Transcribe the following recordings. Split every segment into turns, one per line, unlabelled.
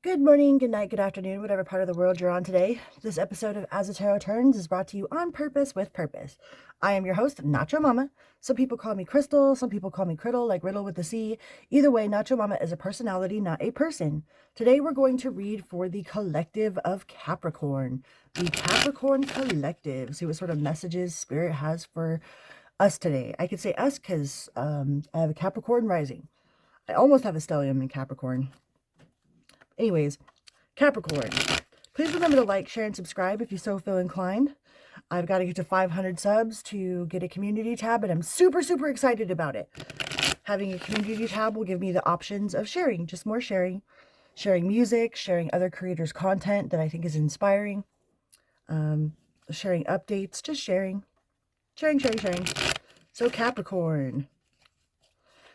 Good morning, good night, good afternoon, whatever part of the world you're on today. This episode of As the Tarot Turns is brought to you on purpose with purpose. I am your host, Nacho Mama. Some people call me Crystal, some people call me Criddle, like Riddle with the C. Either way, Nacho Mama is a personality, not a person. Today we're going to read for the collective of Capricorn. The Capricorn collective. See what sort of messages Spirit has for us today. I could say us because I have a Capricorn rising. I almost have a stellium in Capricorn. Anyways, Capricorn, please remember to like, share, and subscribe if you so feel inclined. I've got to get to 500 subs to get a community tab, and I'm super, super excited about it. Having a community tab will give me the options of sharing, just more sharing. Sharing music, sharing other creators' content that I think is inspiring. Sharing updates, just sharing. Sharing. So Capricorn.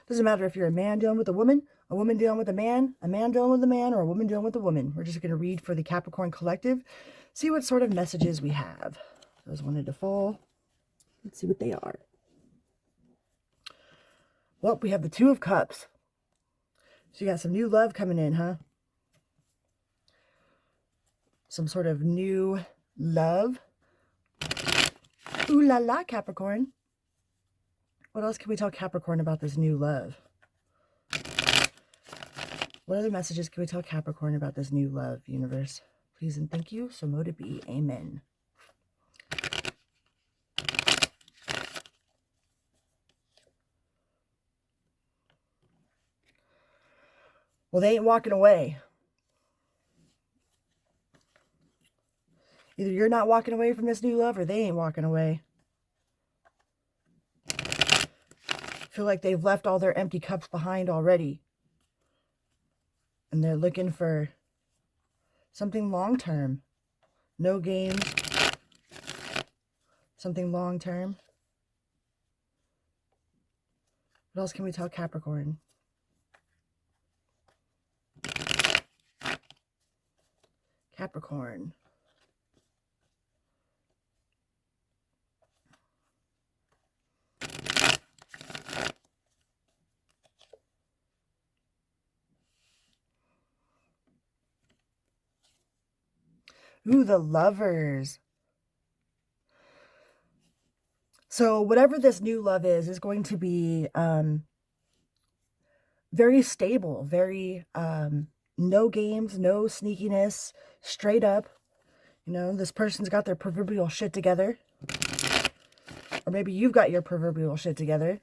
Doesn't matter if you're a man dealing with a woman dealing with a man dealing with a man, or a woman dealing with a woman. We're just going to read for the Capricorn collective, see what sort of messages we have. Those wanted to fall. Let's see what they are. Well, we have the Two of Cups. So you got some new love coming in, huh? Some sort of new love. Ooh la la, Capricorn. What else can we tell Capricorn about this new love? What other messages can we tell Capricorn about this new love, universe? Please and thank you. So mote it be. Amen. Well, they ain't walking away. Either you're not walking away from this new love, or they ain't walking away. I feel like they've left all their empty cups behind already. And they're looking for something long-term. No games. Something long-term. What else can we tell Capricorn? Capricorn. Ooh, the Lovers. So whatever this new love is going to be very stable, very no games, no sneakiness, straight up. You know, this person's got their proverbial shit together. Or maybe you've got your proverbial shit together.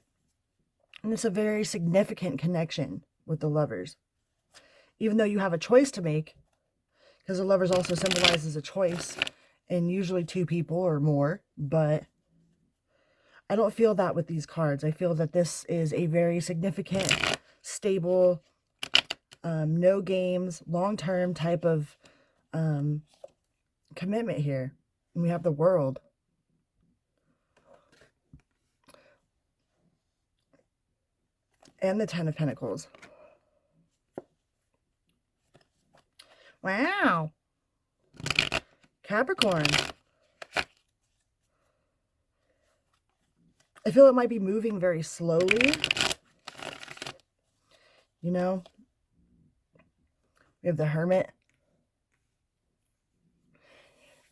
And it's a very significant connection with the Lovers. Even though you have a choice to make, because the Lovers also symbolizes a choice, and usually two people or more, but I don't feel that with these cards. I feel that this is a very significant, stable, no games, long-term type of commitment here. And we have the World. And the Ten of Pentacles. Wow. Capricorn. I feel it might be moving very slowly. You know? We have the Hermit.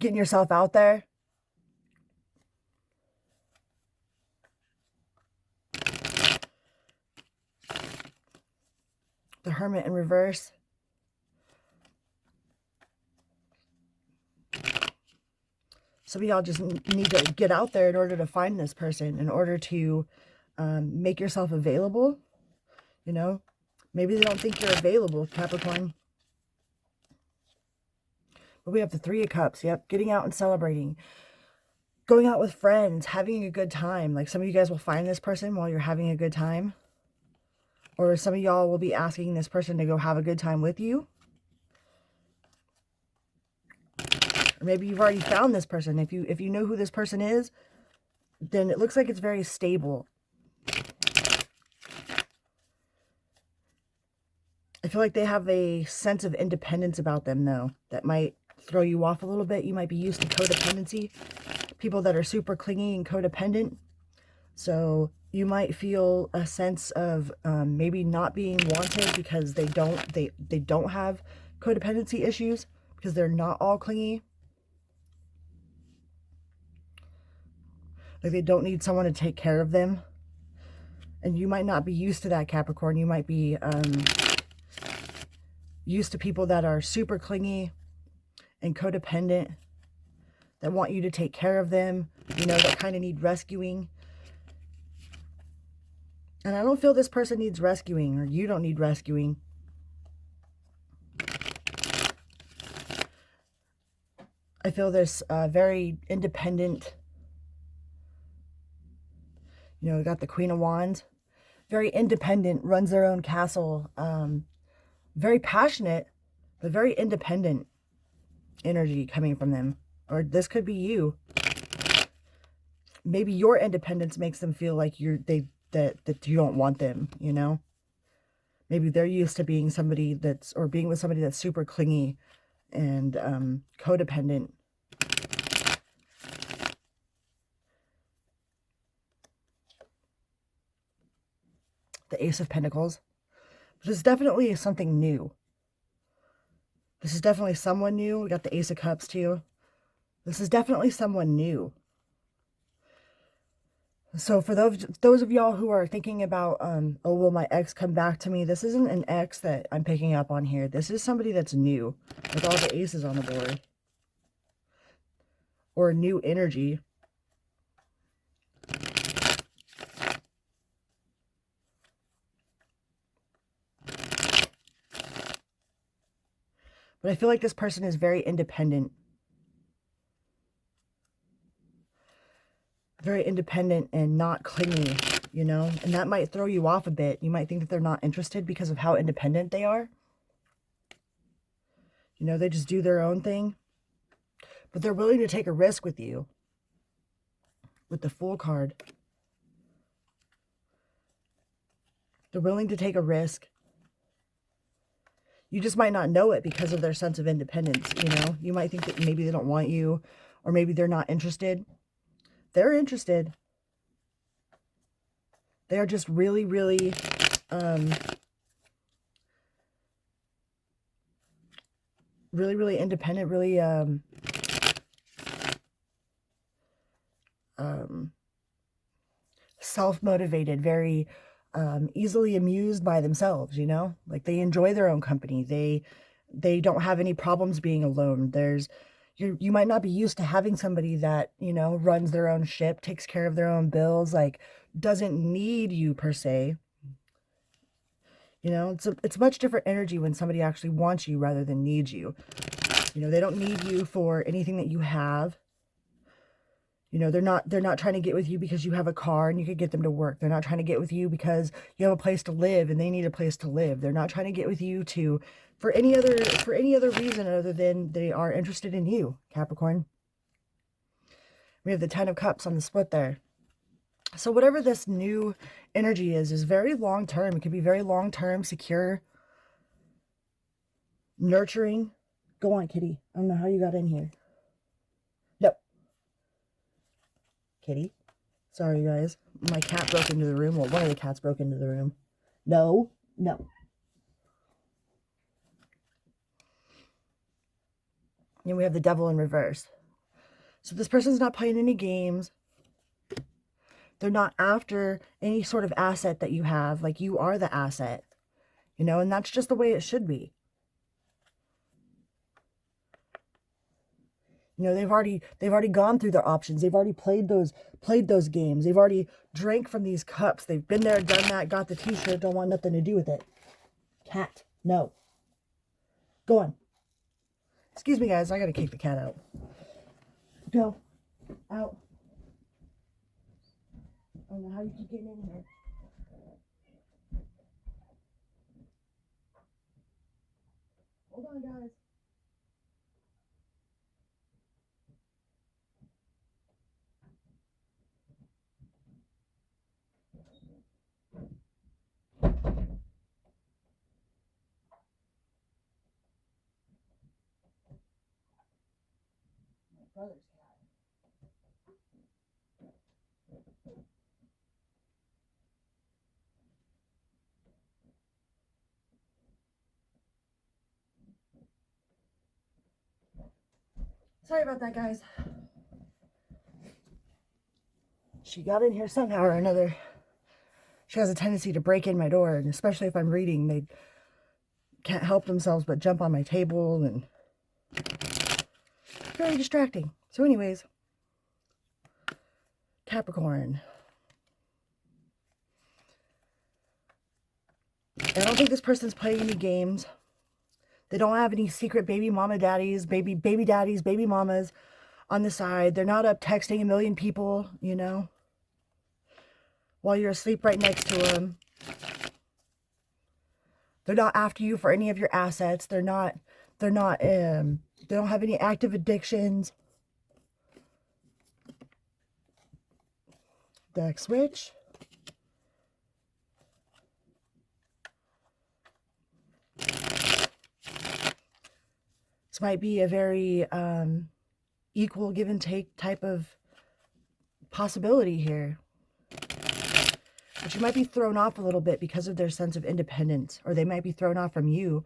Getting yourself out there. The Hermit in reverse. Some of y'all just need to get out there in order to find this person, in order to make yourself available. You know, maybe they don't think you're available, Capricorn. But we have the Three of Cups. Yep, getting out and celebrating. Going out with friends, having a good time. Like some of you guys will find this person while you're having a good time. Or some of y'all will be asking this person to go have a good time with you. Or maybe you've already found this person. If you know who this person is, then it looks like it's very stable. I feel like they have a sense of independence about them, though, that might throw you off a little bit. You might be used to codependency. People that are super clingy and codependent. So you might feel a sense of maybe not being wanted because they don't have codependency issues because they're not all clingy. Like they don't need someone to take care of them. And you might not be used to that, Capricorn. You might be used to people that are super clingy and codependent, that want you to take care of them, you know, that kind of need rescuing. And I don't feel this person needs rescuing, or you don't need rescuing. I feel this very independent, you know, got the Queen of Wands, very independent, runs their own castle, very passionate, but very independent energy coming from them. Or this could be you. Maybe your independence makes them feel like that you don't want them, you know? Maybe they're used to being somebody being with somebody that's super clingy and codependent. The Ace of Pentacles. This is definitely something new. This is definitely someone new. We got the Ace of Cups too. This is definitely someone new. So for those of y'all who are thinking about, oh, will my ex come back to me? This isn't an ex that I'm picking up on here. This is somebody that's new with all the aces on the board. Or new energy. But I feel like this person is very independent. Very independent and not clingy, you know? And that might throw you off a bit. You might think that they're not interested because of how independent they are. You know, they just do their own thing. But they're willing to take a risk with you. With the Fool card. They're willing to take a risk. You just might not know it because of their sense of independence, you know? You might think that maybe they don't want you, or maybe they're not interested. They're interested. They are just really, really, really independent, really, self-motivated, very easily amused by themselves, you know? Like they enjoy their own company. They don't have any problems being alone. You might not be used to having somebody that, you know, runs their own ship, takes care of their own bills, like doesn't need you per se. You know, it's much different energy when somebody actually wants you rather than needs you. You know, they don't need you for anything that you have. You know, they're not trying to get with you because you have a car and you could get them to work. They're not trying to get with you because you have a place to live and they need a place to live. They're not trying to get with you for any other reason other than they are interested in you, Capricorn. We have the Ten of Cups on the split there. So whatever this new energy is very long term. It could be very long term, secure, nurturing. Go on, kitty. I don't know how you got in here. No. Kitty. Sorry, guys. My cat broke into the room. Well, one of the cats broke into the room. No. No. And we have the Devil in reverse. So this person's not playing any games. They're not after any sort of asset that you have. Like, you are the asset. You know, and that's just the way it should be. You know, they've already gone through their options. They've already played those games. They've already drank from these cups. They've been there, done that, got the t-shirt, don't want nothing to do with it. Cat, no. Go on. Excuse me, guys. I gotta kick the cat out. Go. Out. I don't know how you keep getting in here. Hold on, guys. My brother's cat. Sorry about that, guys. She got in here somehow or another. She has a tendency to break in my door, and especially if I'm reading, they can't help themselves but jump on my table, and very distracting. So anyways, Capricorn. I don't think this person's playing any games. They don't have any secret baby mama daddies, baby daddies, baby mamas on the side. They're not up texting a million people, you know, while you're asleep right next to them. They're not after you for any of your assets. They don't have any active addictions. Deck switch. This might be a very equal give and take type of possibility here. But you might be thrown off a little bit because of their sense of independence, or they might be thrown off from you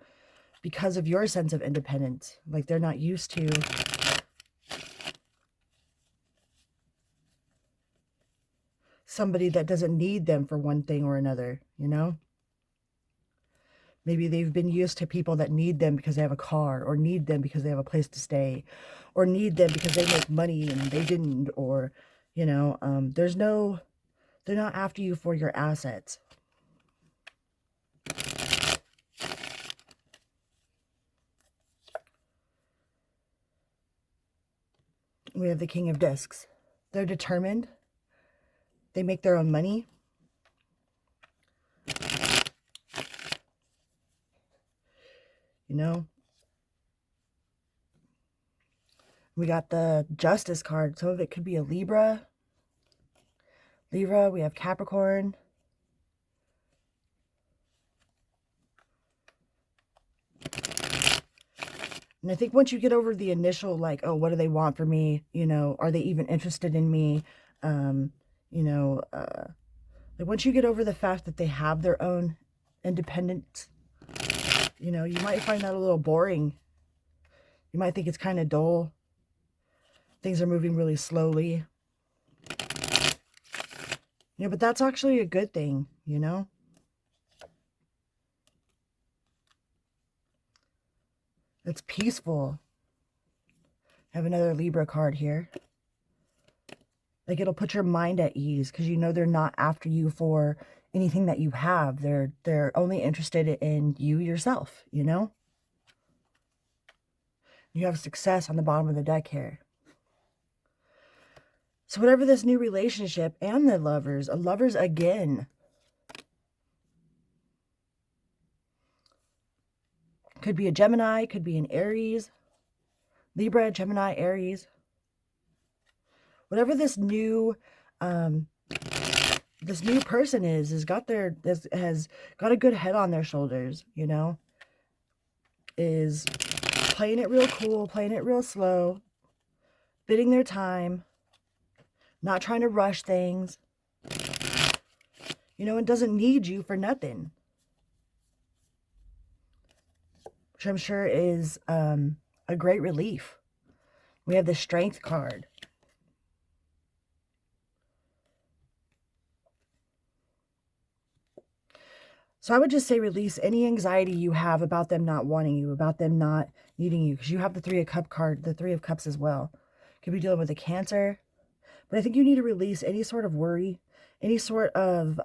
because of your sense of independence. Like they're not used to somebody that doesn't need them for one thing or another, you know? Maybe they've been used to people that need them because they have a car, or need them because they have a place to stay, or need them because they make money and they didn't, or, you know, they're not after you for your assets. We have the King of Discs. They're determined. They make their own money. You know? We got the Justice card. Some of it could be a Libra. We have Capricorn. And I think once you get over the initial, like, oh, what do they want from me? You know, are they even interested in me? You know, like once you get over the fact that they have their own independence, you know, you might find that a little boring. You might think it's kind of dull. Things are moving really slowly. You know, but that's actually a good thing, you know? It's peaceful. I have another Libra card here. Like it'll put your mind at ease because you know they're not after you for anything that you have. They're only interested in you yourself, you know? You have success on the bottom of the deck here. So whatever this new relationship and the lovers, again. Could be a Gemini, could be an Aries, Libra, Gemini, Aries. Whatever this new person has got a good head on their shoulders, you know, is playing it real cool, playing it real slow, bidding their time, not trying to rush things, you know, and doesn't need you for nothing. Which I'm sure is a great relief. We have the Strength card. So I would just say release any anxiety you have about them not wanting you, about them not needing you, because you have the Three of Cups card, the Three of Cups as well. Could be dealing with a Cancer. But I think you need to release any sort of worry, any sort of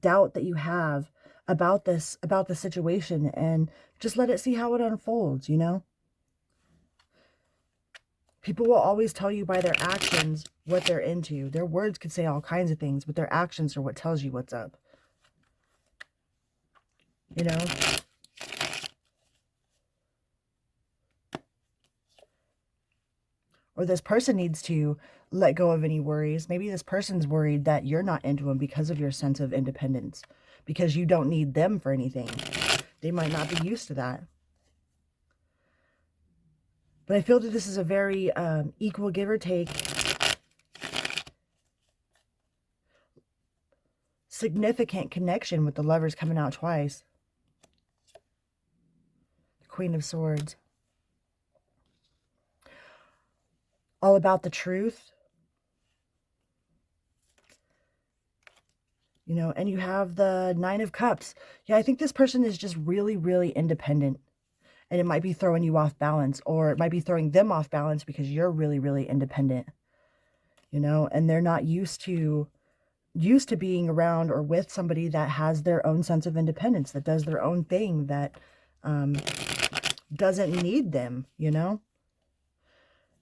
doubt that you have about the situation, and just let it see how it unfolds, you know? People will always tell you by their actions what they're into. Their words could say all kinds of things, but their actions are what tells you what's up. You know? Or this person needs to let go of any worries. Maybe this person's worried that you're not into them because of your sense of independence, because you don't need them for anything. They might not be used to that. But I feel that this is a very equal give or take, significant connection with the Lovers coming out twice. The Queen of Swords. all about the truth. You know, and you have the Nine of Cups. Yeah, I think this person is just really, really independent. And it might be throwing you off balance, or it might be throwing them off balance because you're really, really independent. You know, and they're not used to being around or with somebody that has their own sense of independence, that does their own thing, that doesn't need them, you know?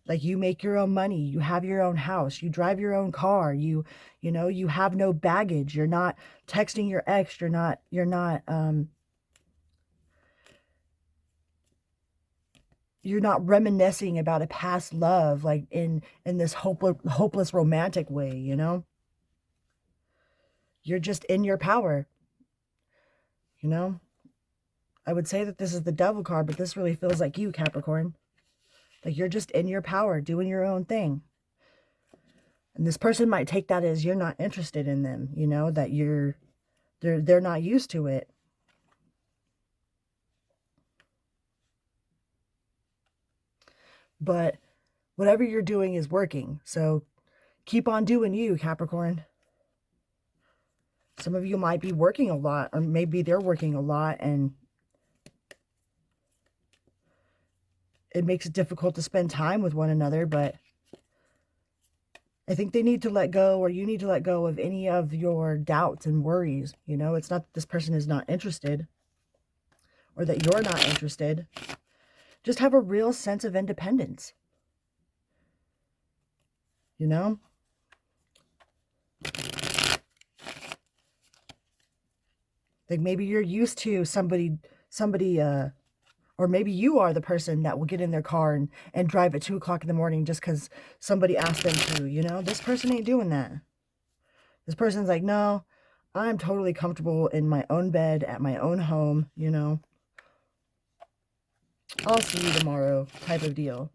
Like, you make your own money, you have your own house, you drive your own car, you know, you have no baggage, you're not texting your ex, you're not reminiscing about a past love, like in this hopeless romantic way, you know? You're just in your power, you know? I would say that this is the Devil card, but this really feels like you, Capricorn. Like, you're just in your power, doing your own thing. And this person might take that as you're not interested in them, you know, that they're not used to it. But whatever you're doing is working. So keep on doing you, Capricorn. Some of you might be working a lot, or maybe they're working a lot, and it makes it difficult to spend time with one another, but I think they need to let go, or you need to let go of any of your doubts and worries. You know, it's not that this person is not interested or that you're not interested. Just have a real sense of independence. You know? Like, maybe you're used to somebody, or maybe you are the person that will get in their car and drive at 2 o'clock in the morning just because somebody asked them to, you know? This person ain't doing that. This person's like, no, I'm totally comfortable in my own bed, at my own home, you know? I'll see you tomorrow type of deal.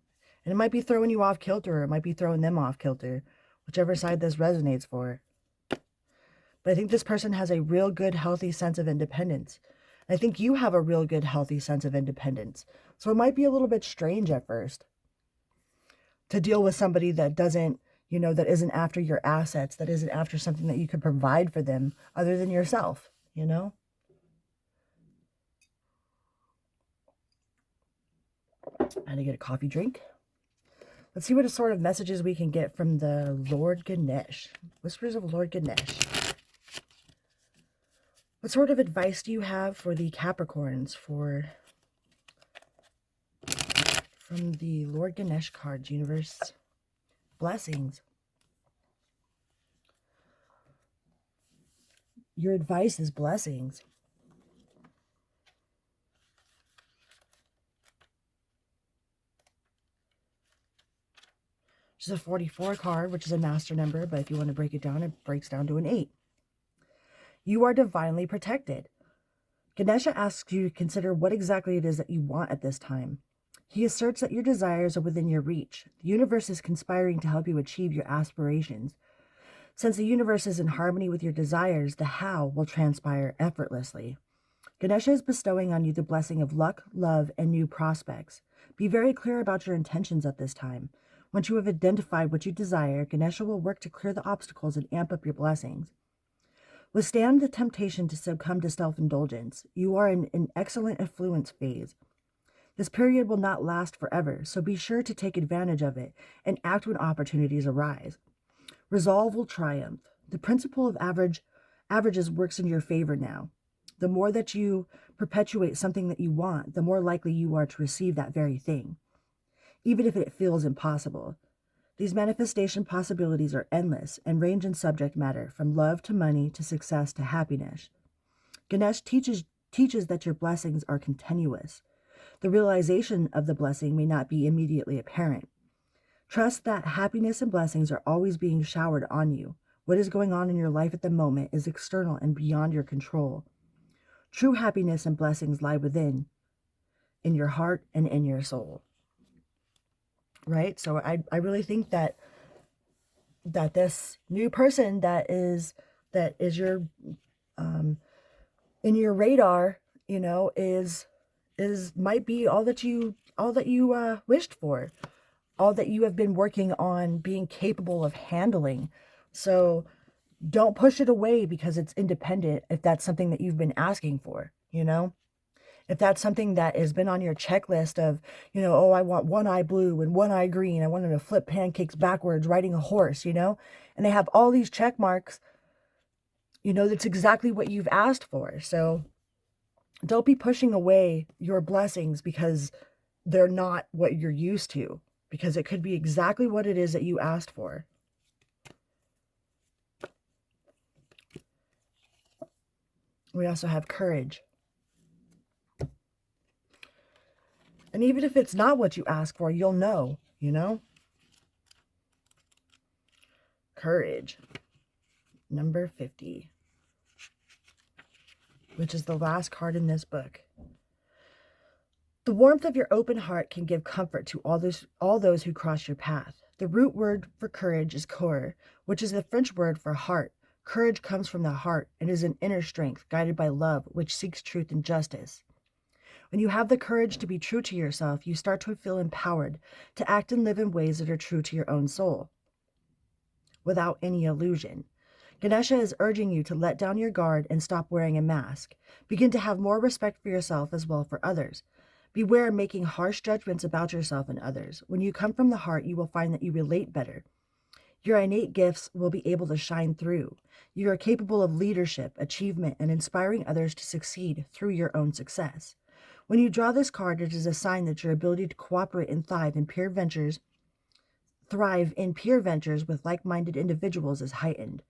And it might be throwing you off kilter, or it might be throwing them off kilter, whichever side this resonates for. But I think this person has a real good, healthy sense of independence. I think you have a real good, healthy sense of independence. So it might be a little bit strange at first to deal with somebody that doesn't, you know, that isn't after your assets, that isn't after something that you could provide for them other than yourself, you know? I had to get a coffee drink. Let's see what sort of messages we can get from the Lord Ganesh. Whispers of Lord Ganesh. What sort of advice do you have for the Capricorns from the Lord Ganesh cards, universe? Blessings. Your advice is blessings. Which is a 44 card, which is a master number, but if you want to break it down, it breaks down to an 8. You are divinely protected. Ganesha asks you to consider what exactly it is that you want at this time. He asserts that your desires are within your reach. The universe is conspiring to help you achieve your aspirations. Since the universe is in harmony with your desires, the how will transpire effortlessly. Ganesha is bestowing on you the blessing of luck, love, and new prospects. Be very clear about your intentions at this time. Once you have identified what you desire, Ganesha will work to clear the obstacles and amp up your blessings. Withstand the temptation to succumb to self-indulgence. You are in an excellent affluence phase. This period will not last forever, so be sure to take advantage of it and act when opportunities arise. Resolve will triumph. The principle of averages works in your favor now. The more that you perpetuate something that you want, the more likely you are to receive that very thing, even if it feels impossible. These manifestation possibilities are endless and range in subject matter, from love to money to success to happiness. Ganesh teaches that your blessings are continuous. The realization of the blessing may not be immediately apparent. Trust that happiness and blessings are always being showered on you. What is going on in your life at the moment is external and beyond your control. True happiness and blessings lie within, in your heart and in your soul. Right? So I really think that this new person that is your in your radar, you know, is might be all that you wished for. all that you have been working on being capable of handling. So don't push it away because it's independent if that's something that you've been asking for, you know? If that's something that has been on your checklist of, you know, oh, I want one eye blue and one eye green. I want him to flip pancakes backwards riding a horse, you know? And they have all these check marks, you know, that's exactly what you've asked for. So don't be pushing away your blessings because they're not what you're used to, because it could be exactly what it is that you asked for. We also have courage. And even if it's not what you ask for, you'll know, you know? Courage. Number 50. Which is the last card in this book. The warmth of your open heart can give comfort to all those who cross your path. The root word for courage is cœur, which is the French word for heart. Courage comes from the heart and is an inner strength guided by love, which seeks truth and justice. When you have the courage to be true to yourself, you start to feel empowered to act and live in ways that are true to your own soul, without any illusion. Ganesha is urging you to let down your guard and stop wearing a mask. Begin to have more respect for yourself as well for others. Beware making harsh judgments about yourself and others. When you come from the heart, you will find that you relate better. Your innate gifts will be able to shine through. You are capable of leadership, achievement, and inspiring others to succeed through your own success. When you draw this card, it is a sign that your ability to cooperate and thrive in peer ventures with like-minded individuals is heightened.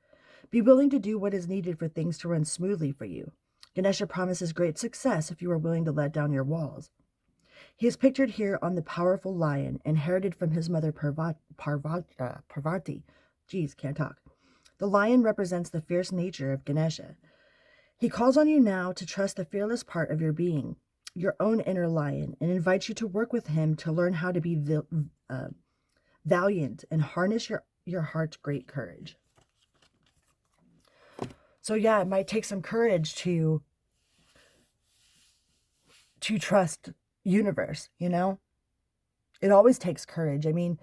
Be willing to do what is needed for things to run smoothly for you. Ganesha promises great success if you are willing to let down your walls. He is pictured here on the powerful lion, inherited from his mother Parvati. Geez, can't talk. The lion represents the fierce nature of Ganesha. He calls on you now to trust the fearless part of your being, your own inner lion, and invites you to work with him to learn how to be valiant and harness your heart's great courage. So yeah, it might take some courage to trust universe, you know? It always takes courage. I mean,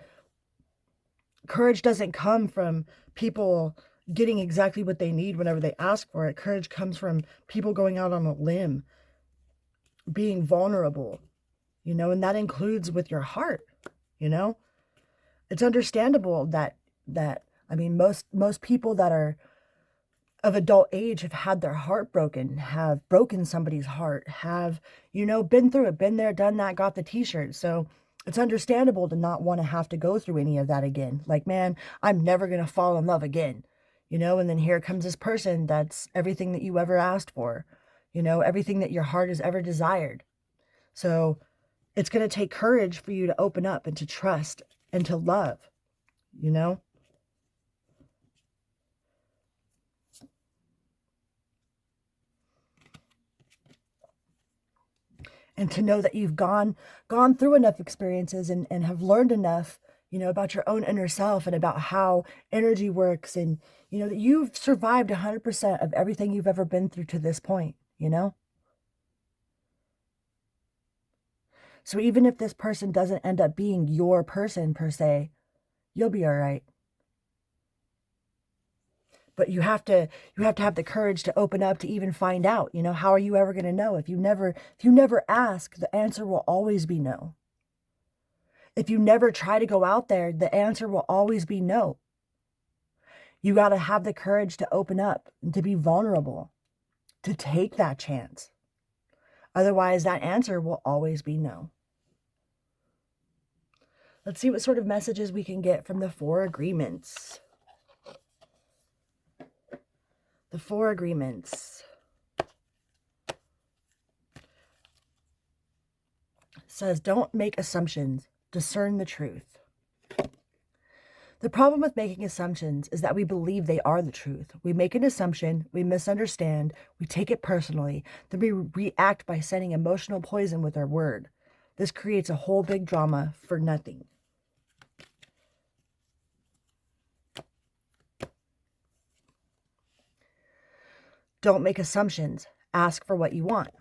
courage doesn't come from people getting exactly what they need whenever they ask for it. Courage comes from people going out on a limb, being vulnerable, you know, and that includes with your heart, you know? It's understandable that I mean, most people that are of adult age have had their heart broken, have broken somebody's heart, have, you know, been through it, been there, done that, got the t-shirt. So it's understandable to not want to have to go through any of that again. Like, man, I'm never going to fall in love again, you know, and then here comes this person that's everything that you ever asked for, you know, everything that your heart has ever desired. So it's going to take courage for you to open up and to trust and to love, you know? And to know that you've gone through enough experiences and have learned enough, you know, about your own inner self and about how energy works, and, you know, that you've survived 100% of everything you've ever been through to this point, you know? So even if this person doesn't end up being your person per se, you'll be all right. But you have to have the courage to open up to even find out, you know. How are you ever going to know? If you never ask, the answer will always be no. If you never try to go out there, the answer will always be no. You got to have the courage to open up and to be vulnerable, to take that chance. Otherwise, that answer will always be no. Let's see what sort of messages we can get from the 4 agreements. The 4 agreements. Says, don't make assumptions, discern the truth. The problem with making assumptions is that we believe they are the truth. We make an assumption, we misunderstand, we take it personally, then we react by sending emotional poison with our word. This creates a whole big drama for nothing. Don't make assumptions. Ask for what you want.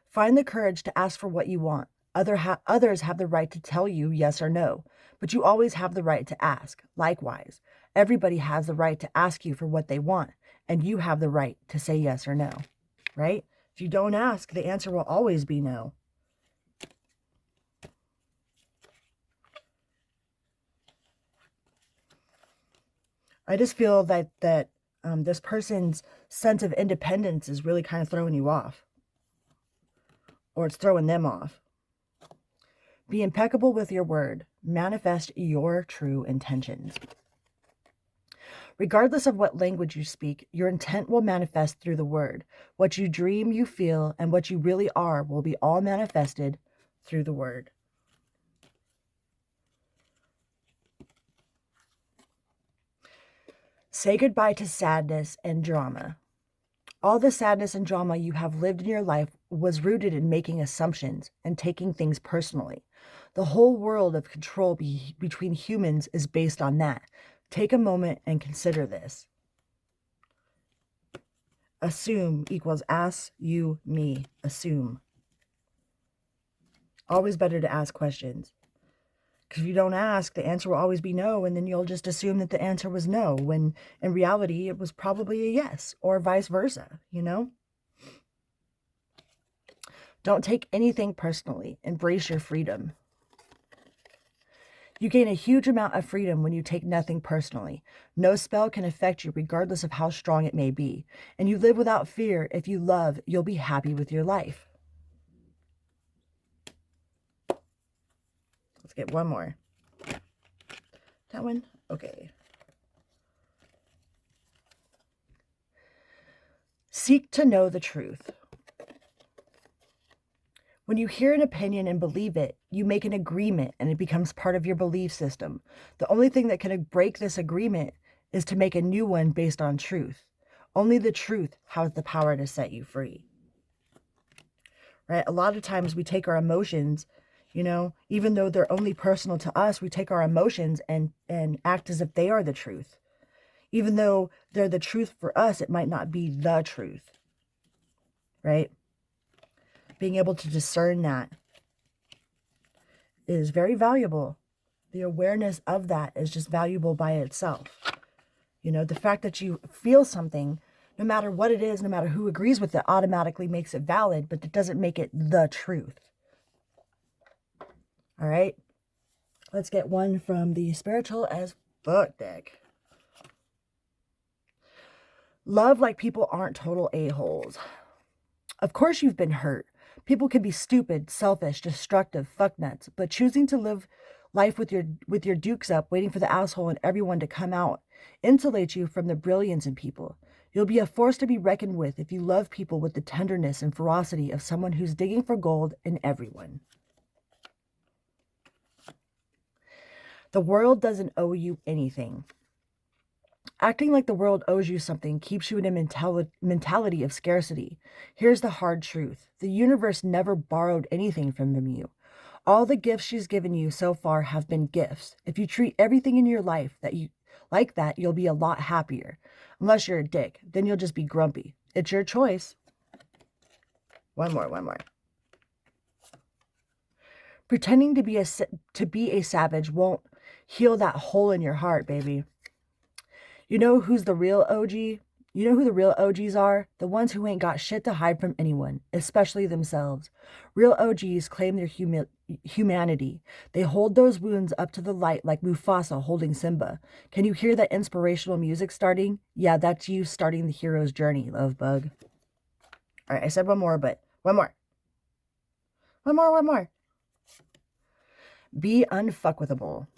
Find the courage to ask for what you want. Others have the right to tell you yes or no, but you always have the right to ask. Likewise, everybody has the right to ask you for what they want, and you have the right to say yes or no, right? If you don't ask, the answer will always be no. I just feel that this person's sense of independence is really kind of throwing you off, or it's throwing them off. Be impeccable with your word. Manifest your true intentions. Regardless of what language you speak, your intent will manifest through the word. What you dream, you feel, and what you really are will be all manifested through the word. Say goodbye to sadness and drama. All the sadness and drama you have lived in your life was rooted in making assumptions and taking things personally. The whole world of control between humans is based on that. Take a moment and consider this. Assume equals ask, you, me. Assume. Always better to ask questions. Because if you don't ask, the answer will always be no, and then you'll just assume that the answer was no, when in reality it was probably a yes, or vice versa, you know? Don't take anything personally. Embrace your freedom. You gain a huge amount of freedom when you take nothing personally. No spell can affect you regardless of how strong it may be. And you live without fear. If you love, you'll be happy with your life. Let's get one more. That one? Okay. Seek to know the truth. When you hear an opinion and believe it, you make an agreement and it becomes part of your belief system. The only thing that can break this agreement is to make a new one based on truth. Only the truth has the power to set you free. Right? A lot of times we take our emotions, you know, even though they're only personal to us, we take our emotions and act as if they are the truth. Even though they're the truth for us, it might not be the truth. Right? Being able to discern that is very valuable. The awareness of that is just valuable by itself. You know, the fact that you feel something, no matter what it is, no matter who agrees with it, automatically makes it valid, but it doesn't make it the truth. All right. Let's get one from the Spiritual as Fuck deck. Love like people aren't total a-holes. Of course you've been hurt. People can be stupid, selfish, destructive, fucknuts, but choosing to live life with your dukes up, waiting for the asshole and everyone to come out, insulates you from the brilliance in people. You'll be a force to be reckoned with if you love people with the tenderness and ferocity of someone who's digging for gold in everyone. The world doesn't owe you anything. Acting like the world owes you something keeps you in a mentality of scarcity. Here's the hard truth. The universe never borrowed anything from you. All the gifts she's given you so far have been gifts. If you treat everything in your life like that, you'll be a lot happier. Unless you're a dick, then you'll just be grumpy. It's your choice. One more. Pretending to be a savage won't heal that hole in your heart, baby. You know who's the real OG? You know who the real OGs are? The ones who ain't got shit to hide from anyone, especially themselves. Real OGs claim their humanity. They hold those wounds up to the light like Mufasa holding Simba. Can you hear that inspirational music starting? Yeah, that's you starting the hero's journey, love bug. All right, I said one more, but one more. Be unfuckwithable.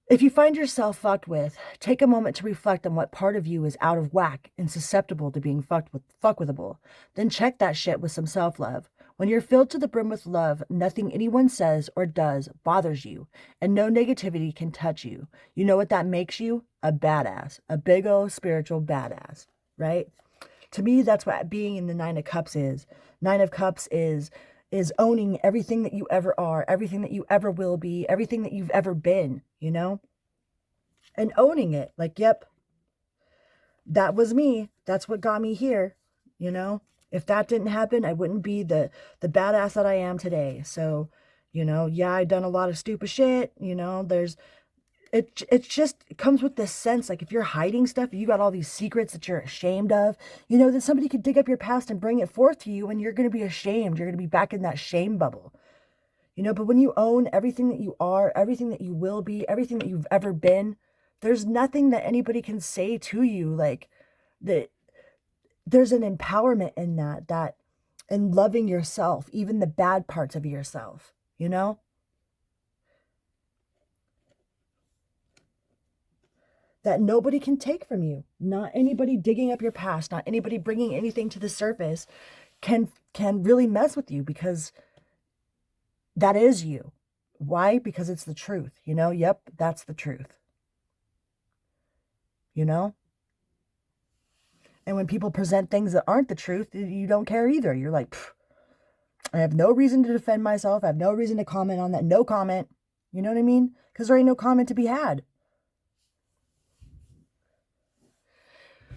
If you find yourself fucked with, take a moment to reflect on what part of you is out of whack and susceptible to being fuckwithable. Then check that shit with some self-love. When you're filled to the brim with love, nothing anyone says or does bothers you, and no negativity can touch you. You know what that makes you? A badass. A big old spiritual badass, right? To me, that's what being in the Nine of Cups is. Nine of Cups is owning everything that you ever are, everything that you ever will be, everything that you've ever been, you know? And owning it. Like, yep, that was me. That's what got me here, you know? If that didn't happen, I wouldn't be the badass that I am today. So, you know, yeah, I done a lot of stupid shit. You know, it just comes with this sense, like if you're hiding stuff, you got all these secrets that you're ashamed of, you know, that somebody could dig up your past and bring it forth to you, and you're going to be ashamed. You're going to be back in that shame bubble, you know. But when you own everything that you are, everything that you will be, everything that you've ever been, there's nothing that anybody can say to you like that. There's an empowerment in that in loving yourself, even the bad parts of yourself, you know. That nobody can take from you. Not anybody digging up your past, not anybody bringing anything to the surface can really mess with you, because that is you. Why? Because it's the truth, you know? Yep, that's the truth. You know? And when people present things that aren't the truth, you don't care either. You're like, I have no reason to defend myself. I have no reason to comment on that. No comment. You know what I mean? Because there ain't no comment to be had.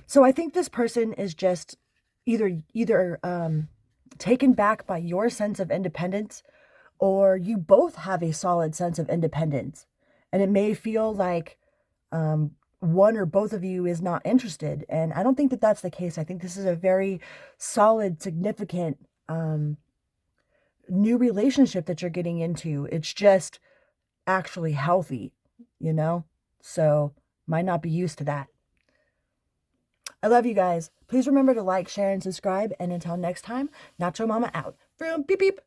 So I think this person is just either taken back by your sense of independence, or you both have a solid sense of independence. And it may feel like one or both of you is not interested. And I don't think that that's the case. I think this is a very solid, significant new relationship that you're getting into. It's just actually healthy, you know? So might not be used to that. I love you guys. Please remember to like, share, and subscribe. And until next time, Nacho Mama out. Vroom, beep, beep.